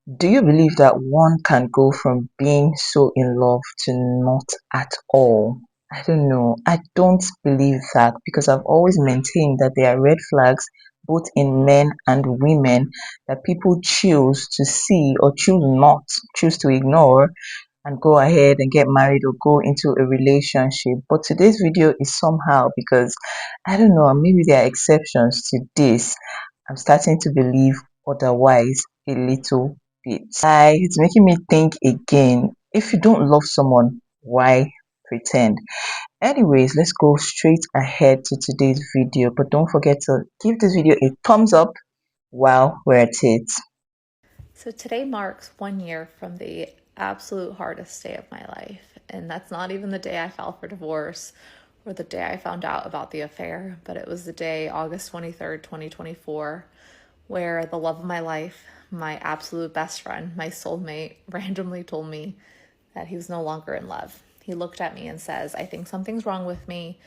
Do you believe that one can go from being so in love to not at all? I don't know. I don't believe that because I've always maintained that there are red flags both in men and women that people choose to see or choose to ignore and go ahead and get married or go into a relationship. But today's video is somehow because I don't know, maybe there are exceptions to this. I'm starting to believe otherwise a little bit. It's making me think again. If you don't love someone, why pretend? Anyways, let's go straight ahead to today's video. But don't forget to give this video a thumbs up while we're at it. So today marks 1 year from the absolute hardest day of my life. And that's not even the day I filed for divorce or the day I found out about the affair, but it was the day, August 23rd, 2024, where the love of my life, my absolute best friend, my soulmate, randomly told me that he was no longer in love. He looked at me and says, "I think something's wrong with me.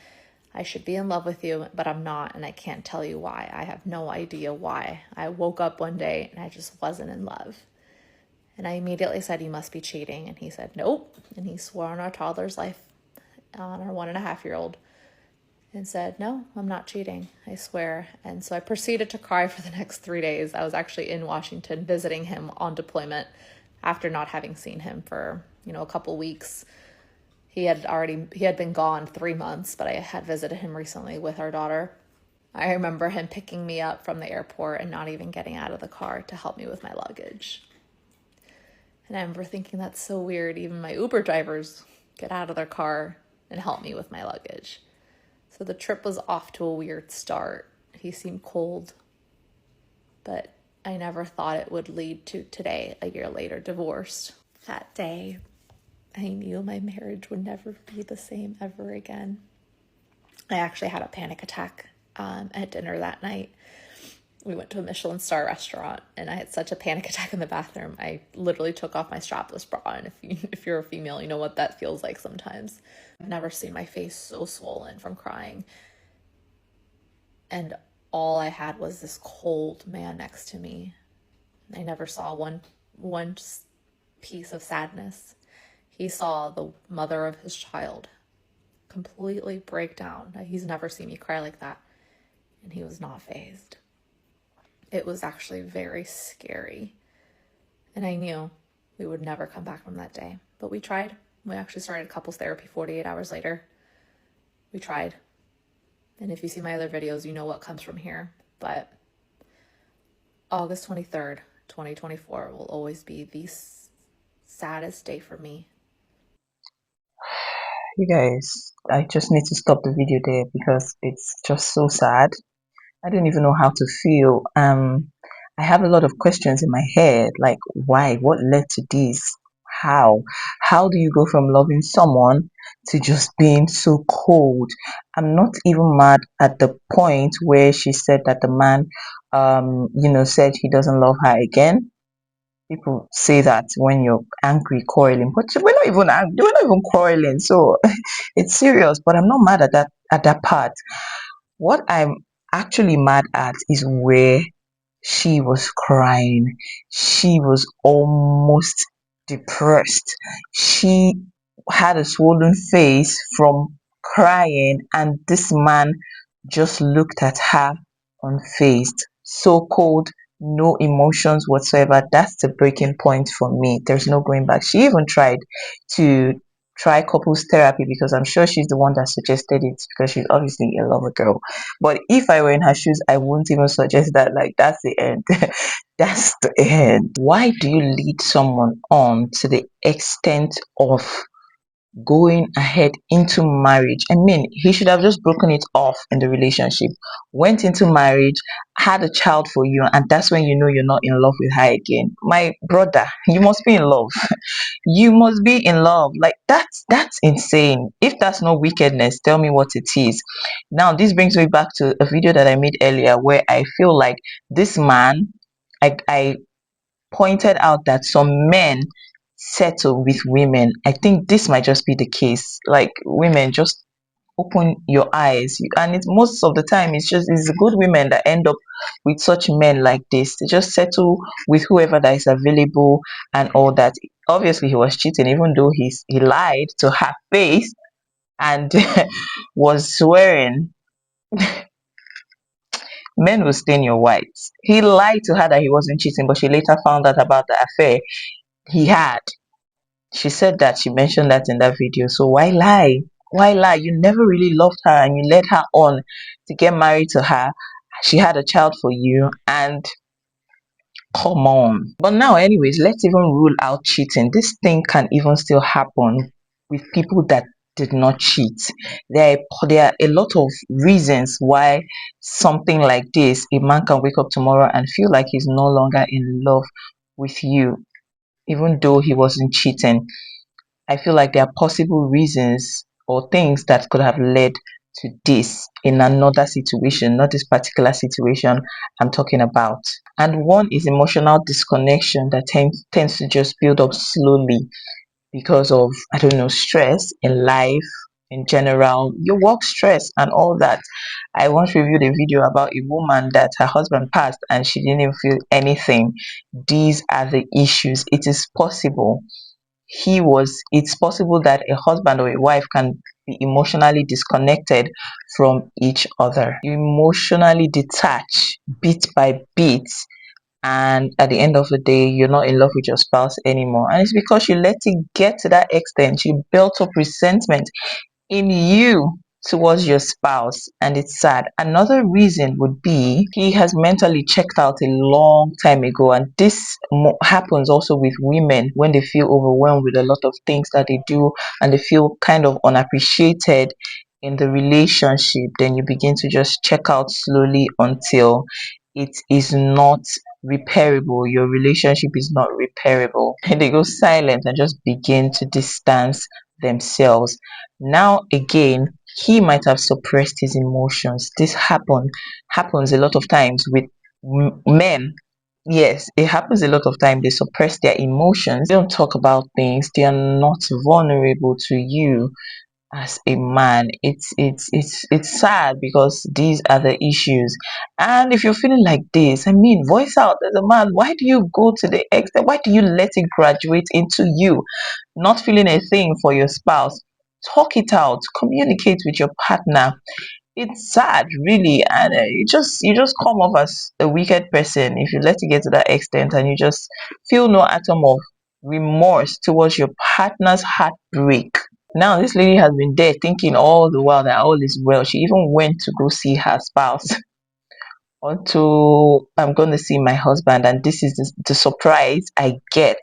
I should be in love with you, but I'm not, and I can't tell you why. I have no idea why." I woke up one day and I just wasn't in love. And I immediately said, "You must be cheating." And he said, "Nope." And he swore on our toddler's life, on our 1.5 year old, and said, "No, I'm not cheating. I swear." And so I proceeded to cry for the next 3 days. I was actually in Washington visiting him on deployment after not having seen him for, a couple weeks. He had been gone 3 months, but I had visited him recently with our daughter. I remember him picking me up from the airport and not even getting out of the car to help me with my luggage. And I remember thinking, that's so weird. Even my Uber drivers get out of their car and help me with my luggage. So the trip was off to a weird start. He seemed cold, but I never thought it would lead to today, a year later, divorced. That day, I knew my marriage would never be the same ever again. I actually had a panic attack at dinner that night. We went to a Michelin star restaurant, and I had such a panic attack in the bathroom. I literally took off my strapless bra, and if you're a female, you know what that feels like sometimes. I've never seen my face so swollen from crying, and all I had was this cold man next to me. I never saw one piece of sadness. He saw the mother of his child completely break down. He's never seen me cry like that, and he was not fazed. It was actually very scary. And I knew we would never come back from that day. But we tried. We actually started couples therapy 48 hours later. We tried. And if you see my other videos, you know what comes from here. But August 23rd, 2024 will always be the saddest day for me. You guys, I just need to stop the video there because it's just so sad. I don't even know how to feel. I have a lot of questions in my head, like why? What led to this? How? How do you go from loving someone to just being so cold? I'm not even mad at the point where she said that the man, said he doesn't love her again. People say that when you're angry, quarreling, but we're not even angry, we're not even quarreling. So it's serious, but I'm not mad at that part. What I'm actually mad at is where she was crying. She was almost depressed. She had a swollen face from crying, and this man just looked at her unfazed, so cold, no emotions whatsoever. That's the breaking point for me. There's no going back. She even tried to try couples therapy because I'm sure she's the one that suggested it because she's obviously a lover girl. But if I were in her shoes, I wouldn't even suggest that. Like, that's the end. That's the end. Why do you lead someone on to the extent of going ahead into marriage? I mean, he should have just broken it off in the relationship, went into marriage, had a child for you, and that's when you know you're not in love with her again. My brother, you must be in love. You must be in love. Like, that's insane. If that's not wickedness, tell me what it is. Now this brings me back to a video that I made earlier where I feel like this man, I pointed out that some men settle with women. I think this might just be the case. Like, women just open your eyes. And it's most of the time it's good women that end up with such men like this. They just settle with whoever that is available and all that. Obviously he was cheating, even though he lied to her face and was swearing. Men will stain your whites. He lied to her that he wasn't cheating, but she later found out about the affair he had. She said that, she mentioned that in that video. So why lie? Why lie? You never really loved her and you led her on to get married to her. She had a child for you, and come on. But now, anyways, let's even rule out cheating. This thing can even still happen with people that did not cheat. There are a lot of reasons why something like this, a man can wake up tomorrow and feel like he's no longer in love with you, even though he wasn't cheating. I feel like there are possible reasons or things that could have led to this in another situation, not this particular situation I'm talking about. And one is emotional disconnection that tends to just build up slowly because of, I don't know, stress in life in general, your work stress and all that. I once reviewed a video about a woman that her husband passed and she didn't even feel anything. These are the issues. It is possible it's possible that a husband or a wife can be emotionally disconnected from each other. You emotionally detach bit by bit, and at the end of the day, you're not in love with your spouse anymore. And it's because you let it get to that extent. You built up resentment in you towards your spouse, and it's sad. Another reason would be he has mentally checked out a long time ago, and this happens also with women when they feel overwhelmed with a lot of things that they do and they feel kind of unappreciated in the relationship. Then you begin to just check out slowly until it is not repairable. Your relationship is not repairable and they go silent and just begin to distance themselves. Now again, he might have suppressed his emotions. This happens a lot of times with men. Yes, it happens a lot of time. They suppress their emotions. They don't talk about things. They are not vulnerable to you as a man. It's sad because these are the issues. And if you're feeling like this, I mean, voice out as a man. Why do you go to the extent? Why do you let it graduate into you not feeling a thing for your spouse? Talk it out, communicate with your partner. It's sad, really, and you just come off as a wicked person if you let it get to that extent and you just feel no atom of remorse towards your partner's heartbreak. Now this lady has been there thinking all the while that all is well. She even went to go see her spouse until I'm going to see my husband, and this is the surprise I get.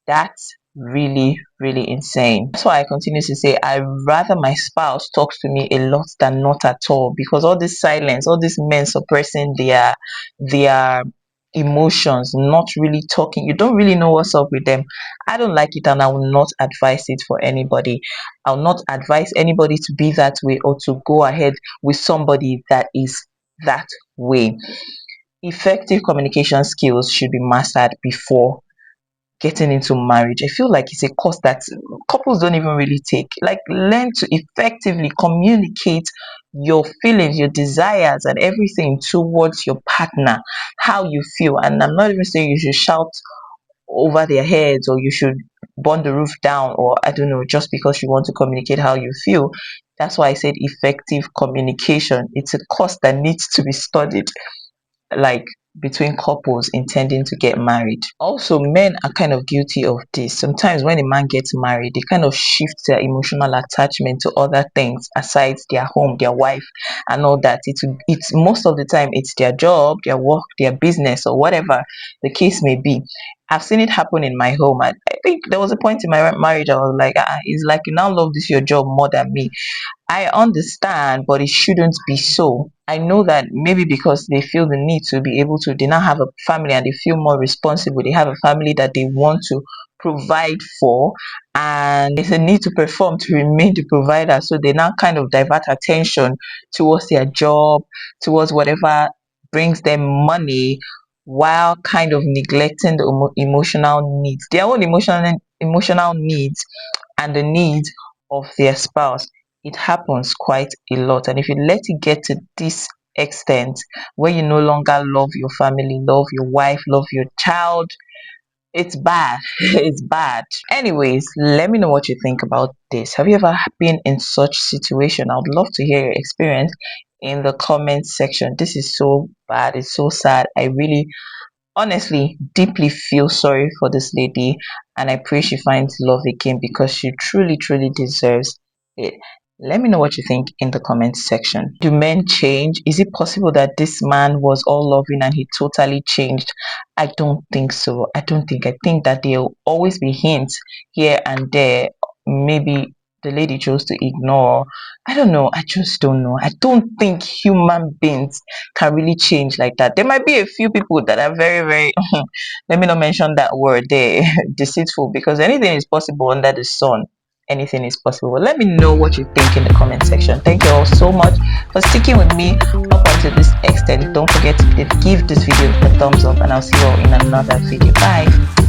That's really, really insane. That's why I continue to say I rather my spouse talks to me a lot than not at all, because all this silence, all these men suppressing their emotions, not really talking, you don't really know what's up with them. I don't like it and I will not advise it for anybody. I'll not advise anybody to be that way or to go ahead with somebody that is that way. Effective communication skills should be mastered before getting into marriage. I feel like it's a course that couples don't even really take. Like, learn to effectively communicate your feelings, your desires, and everything towards your partner, how you feel. And I'm not even saying you should shout over their heads or you should burn the roof down, or I don't know, just because you want to communicate how you feel. That's why I said effective communication. It's a course that needs to be studied, like between couples intending to get married. Also, men are kind of guilty of this. Sometimes when a man gets married, they kind of shift their emotional attachment to other things aside their home, their wife, and all that. It's most of the time it's their job, their work, their business, or whatever the case may be. I've seen it happen in my home. I think there was a point in my marriage I was like, it's like you now love this your job more than me. I understand, but it shouldn't be so. I know that maybe because they feel the need to be able to, they now have a family and they feel more responsible. They have a family that they want to provide for, and there's a need to perform to remain the provider. So they now kind of divert attention towards their job, towards whatever brings them money, while kind of neglecting the emotional needs, their own emotional needs, and the needs of their spouse. It happens quite a lot. And if you let it get to this extent where you no longer love your family, love your wife, love your child, it's bad. It's bad. Anyways, let me know what you think about this. Have you ever been in such situation? I would love to hear your experience in the comment section. This is so bad. It's so sad. I really honestly deeply feel sorry for this lady, and I pray she finds love again because she truly deserves it. Let me know what you think in the comment section. Do men change? Is it possible that this man was all loving and he totally changed? I don't think so. I think that there'll always be hints here and there. Maybe the lady chose to ignore. I don't know. I just don't know. I don't think human beings can really change like that. There might be a few people that are very let me not mention that word there, deceitful, because anything is possible under the sun. Anything is possible. Let me know what you think in the comment section. Thank you all so much for sticking with me up until this extent. Don't forget to give this video a thumbs up, and I'll see you all in another video. Bye.